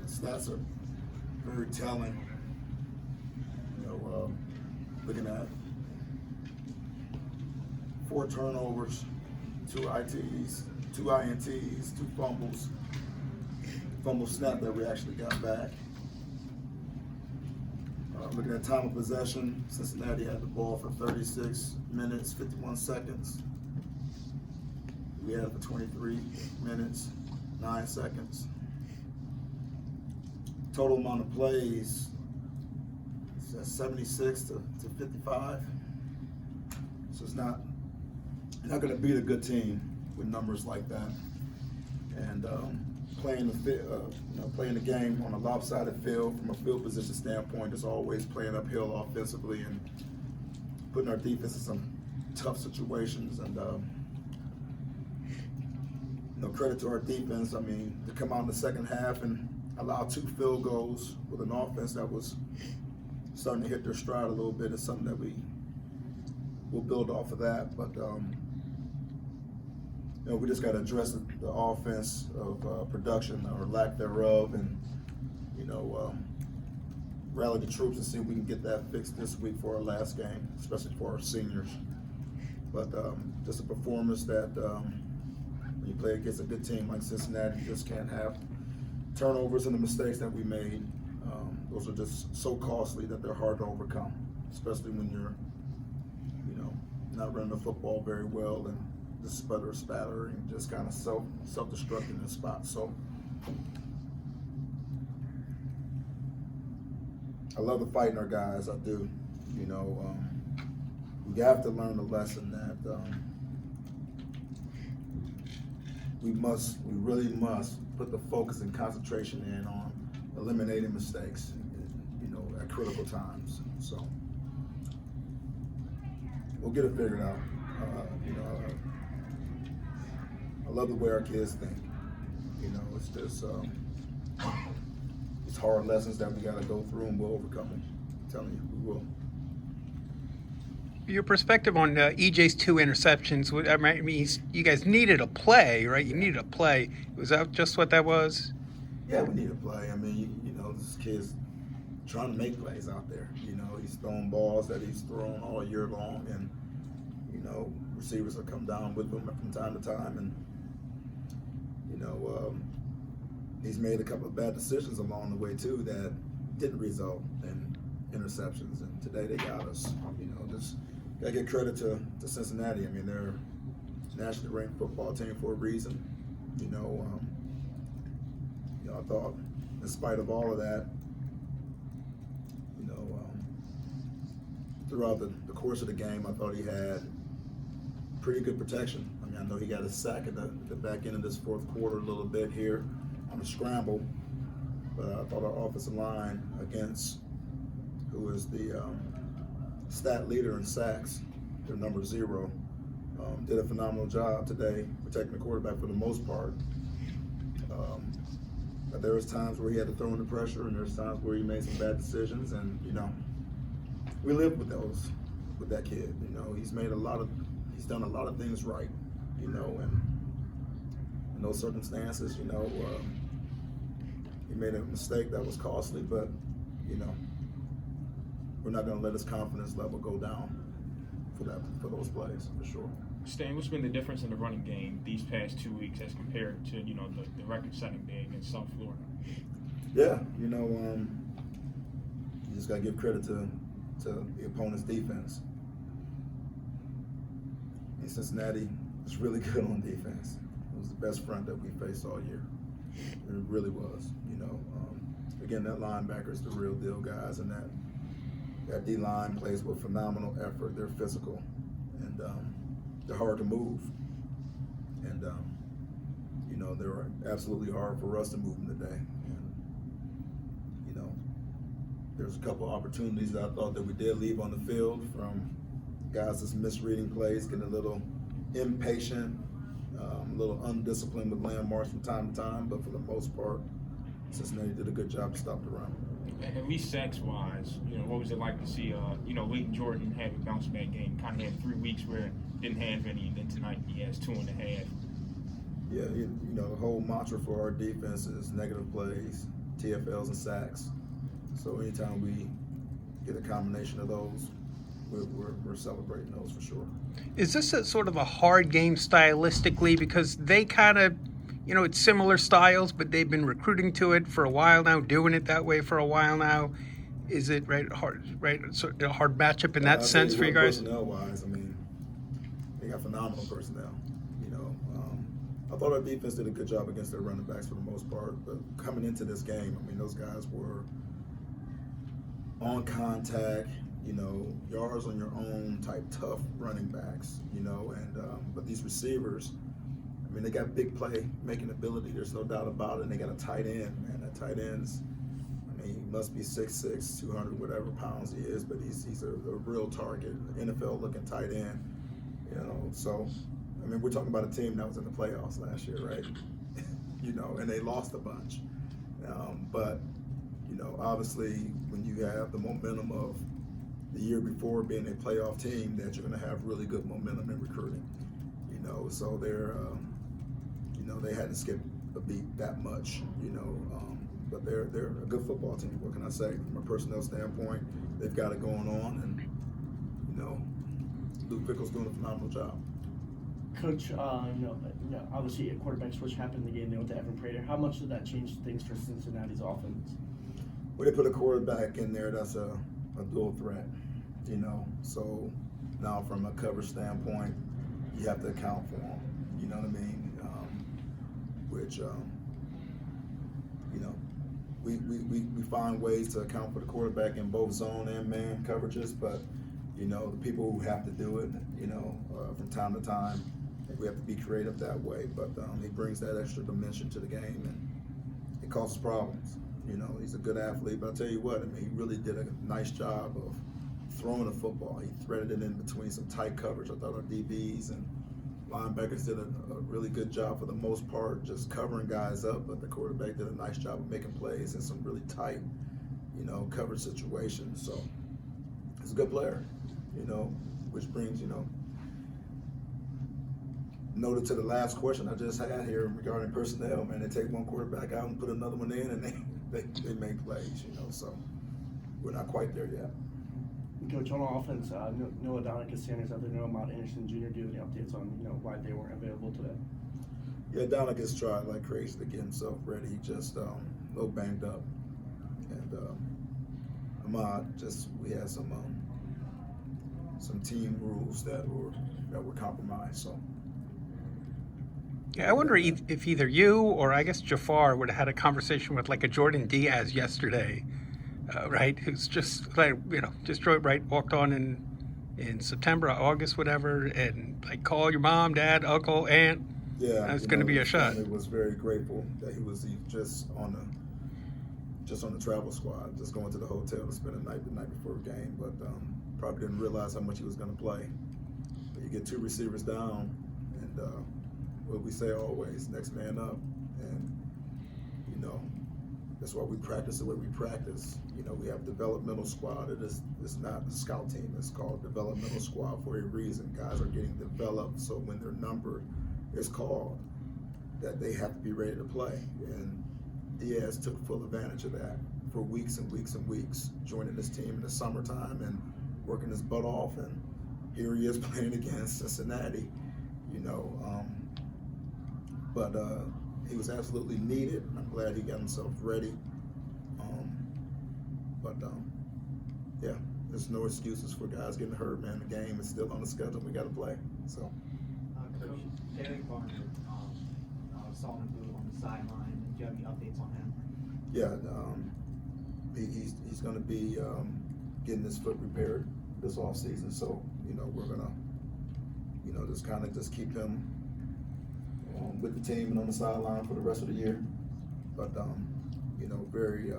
stats are very telling. Looking at 4 turnovers, 2 ITs, 2 INTs, 2 fumbles, fumble snap that we actually got back. Looking at time of possession, Cincinnati had the ball for 36 minutes, 51 seconds. We had it for 23 minutes, 9 seconds. Total amount of plays, 76 to 55. So it's not, you're not going to beat a good team with numbers like that. And playing the game on a lopsided field from a field position standpoint is always playing uphill offensively and putting our defense in some tough situations. And credit to our defense. I mean, to come out in the second half and allow 2 field goals with an offense that was starting to hit their stride a little bit is something that we'll build off of that. But we just got to address the offense of production or lack thereof, and rally the troops and see if we can get that fixed this week for our last game, especially for our seniors. But just a performance that when you play against a good team like Cincinnati, you just can't have turnovers and the mistakes that we made. Those are just so costly that they're hard to overcome, especially when you're, not running the football very well and just spattering, just kind of self-destructing in spots. So I love the fight in our guys. I do. We have to learn the lesson that we really must put the focus and concentration in on eliminating mistakes, at critical times. So we'll get it figured out. I love the way our kids think. It's just it's hard lessons that we got to go through, and we'll overcome them. I'm telling you, we will. Your perspective on EJ's 2 interceptions. I mean, you guys needed a play, right? You needed a play. Was that just what that was? Yeah, we need a play. I mean, this kid's trying to make plays out there. He's throwing balls that he's thrown all year long, and receivers will come down with him from time to time, and he's made a couple of bad decisions along the way too that didn't result in interceptions, and today they got us. Just gotta give credit to Cincinnati. I mean, they're a nationally ranked football team for a reason. I thought, in spite of all of that, throughout the course of the game, I thought he had pretty good protection. I mean, I know he got a sack at the back end of this fourth quarter a little bit here on a scramble, but I thought our offensive line against who is the stat leader in sacks, their number 0, did a phenomenal job today protecting the quarterback for the most part. But there was times where he had to throw in the pressure, and there's times where he made some bad decisions, and we live with that kid. He's done a lot of things right, and in those circumstances, he made a mistake that was costly, but we're not going to let his confidence level go down for those plays, for sure. Stan, what's been the difference in the running game these past 2 weeks as compared to the record-setting day against South Florida? Yeah, you just got to give credit to the opponent's defense. And Cincinnati is really good on defense. It was the best front that we faced all year. It really was. Again, that linebacker is the real deal, guys, and that D-line plays with phenomenal effort. They're physical, and they're hard to move. And, they were absolutely hard for us to move them today. And, there's a couple opportunities that I thought that we did leave on the field from guys that's misreading plays, getting a little impatient, a little undisciplined with landmarks from time to time, but for the most part, Cincinnati did a good job to stop the run. At least sacks-wise, what was it like to see, Leighton Jordan had a bounce-back game, kind of had 3 weeks where didn't have any, and then tonight he has 2.5. Yeah, the whole mantra for our defense is negative plays, TFLs and sacks. So anytime we get a combination of those, we're celebrating those for sure. Is this a sort of a hard game stylistically? Because they kind of, it's similar styles, but they've been recruiting to it for a while now, doing it that way for a while now. Is it so a hard matchup in that sense for you guys? Personnel-wise, I mean, they got phenomenal personnel. I thought our defense did a good job against their running backs for the most part, but coming into this game, I mean, those guys were on contact, yards on your own type tough running backs, but these receivers, I mean, they got big play making ability. There's no doubt about it. And they got a tight end, man. That tight end's, I mean, he must be 6'6", 200 whatever pounds he is, but he's a real target, NFL looking tight end, So, I mean, we're talking about a team that was in the playoffs last year, right? And they lost a bunch. But obviously, when you have the momentum of the year before being a playoff team, that you're going to have really good momentum in recruiting. So they're, they hadn't skipped a beat that much, but they're a good football team. What can I say? From a personnel standpoint, they've got it going on, and Luke Fickell's doing a phenomenal job. Coach, obviously a quarterback switch happened in the game there with Evan Prater. How much did that change things for Cincinnati's offense? Well, they put a quarterback in there that's a dual threat, So now from a coverage standpoint, you have to account for him. You know what I mean? We find ways to account for the quarterback in both zone and man coverages, but the people who have to do it, from time to time, we have to be creative that way. But he brings that extra dimension to the game, and it causes problems. He's a good athlete, but I'll tell you what, I mean, he really did a nice job of throwing the football. He threaded it in between some tight coverage. I thought our DBs and linebackers did a really good job for the most part, just covering guys up, but the quarterback did a nice job of making plays in some really tight, coverage situations. So he's a good player, which brings, noted to the last question I just had here regarding personnel, man. They take one quarterback out and put another one in, and they make plays, so we're not quite there yet. Coach, on offense, Noah Donica, Sanders out there, Noah Mount Anderson Jr. Do you have any updates on why they weren't available today? Yeah, Donica's tried like crazy to get himself ready. He just a little banged up, and Ahmad we had some team rules that were compromised. So. Yeah, I wonder if either you or I guess Jafar would have had a conversation with like a Jordan Diaz yesterday. Right, who's just walked on in September, August, whatever, and like call your mom, dad, uncle, aunt. Yeah, that's going to be a shot. I was very grateful that he was just on the travel squad, just going to the hotel to spend the night before the game, but probably didn't realize how much he was going to play. But you get two receivers down, and what we say always, next man up, and that's why we practice the way we practice. We have developmental squad. It's not a scout team. It's called developmental squad for a reason. Guys are getting developed, so when they're numbered, it's called that they have to be ready to play. And Diaz took full advantage of that for weeks and weeks and weeks, joining this team in the summertime and working his butt off. And here he is playing against Cincinnati, But he was absolutely needed. I'm glad he got himself ready. Yeah, there's no excuses for guys getting hurt, man. The game is still on the schedule. We got to play. So. Coach, Derek Barner saw him move on the sideline. Do you have any updates on him? Yeah, he's going to be getting his foot repaired this off season. So we're gonna just keep him with the team and on the sideline for the rest of the year. But very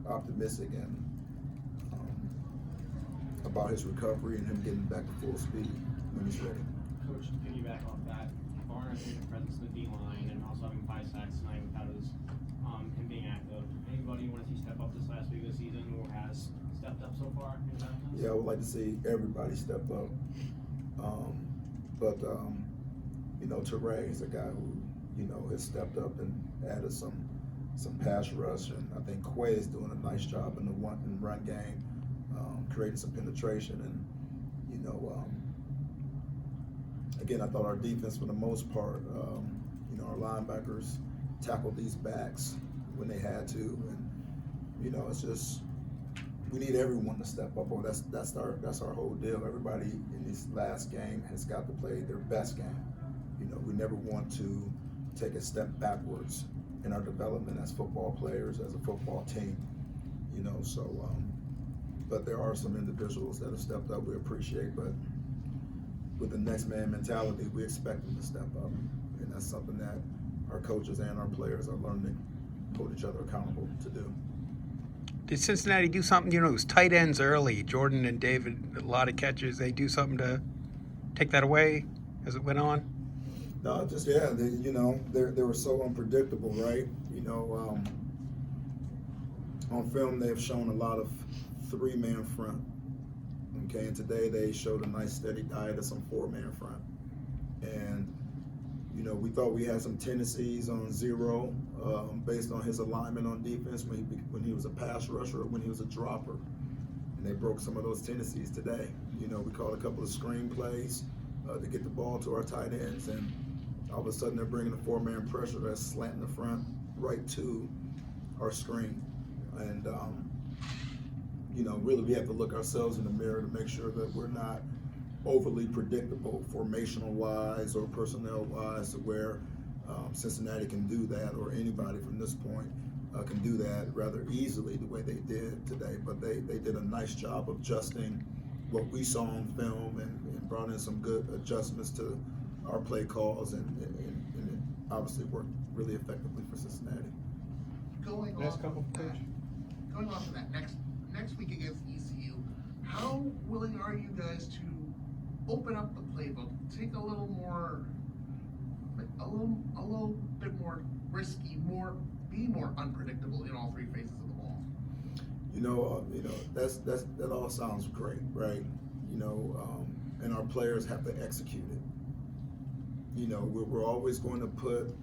optimistic and about his recovery and him getting back to full speed when he's ready. Coach, to piggyback off that, Barner has a presence in the D-line and also having 5 sacks tonight without him being active. Anybody you want to see step up this last week of the season or has stepped up so far in that offense? Yeah, I would like to see everybody step up. Teray is a guy who, has stepped up and added some some pass rush, and I think Quay is doing a nice job in the run game, creating some penetration. And again, I thought our defense, for the most part, our linebackers tackled these backs when they had to, and it's just we need everyone to step up. Or that's our whole deal. Everybody in this last game has got to play their best game. We never want to take a step backwards in our development as football players, as a football team. But there are some individuals that have stepped up. We appreciate, but with the next man mentality, we expect them to step up, and that's something that our coaches and our players are learning to hold each other accountable to do. Did Cincinnati do something? It was tight ends early. Jordan and David, a lot of catches. They do something to take that away as it went on? No, just they were so unpredictable, right? On film they've shown a lot of 3-man front. Okay, and today they showed a nice steady diet of some 4-man front. And we thought we had some tendencies on zero based on his alignment on defense when he was a pass rusher or when he was a dropper. And they broke some of those tendencies today. We called a couple of screen plays to get the ball to our tight ends, and all of a sudden they're bringing a 4-man pressure that's slanting the front right to our screen. And really we have to look ourselves in the mirror to make sure that we're not overly predictable formational wise or personnel wise to where Cincinnati can do that, or anybody from this point can do that rather easily the way they did today. But they did a nice job of adjusting what we saw on film and brought in some good adjustments to our play calls, and it obviously worked really effectively for Cincinnati. Going off of that, next week against ECU, how willing are you guys to open up the playbook, take a little bit more risky, be more unpredictable in all 3 phases of the ball? That all sounds great, right? And our players have to execute it. We're always going to put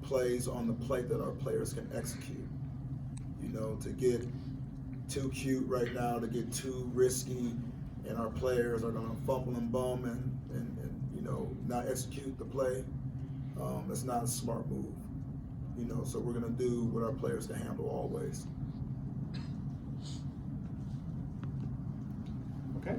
plays on the plate that our players can execute. To get too cute right now, to get too risky, and our players are going to fumble and bum and not execute the play, that's not a smart move. So we're going to do what our players can handle always. Okay.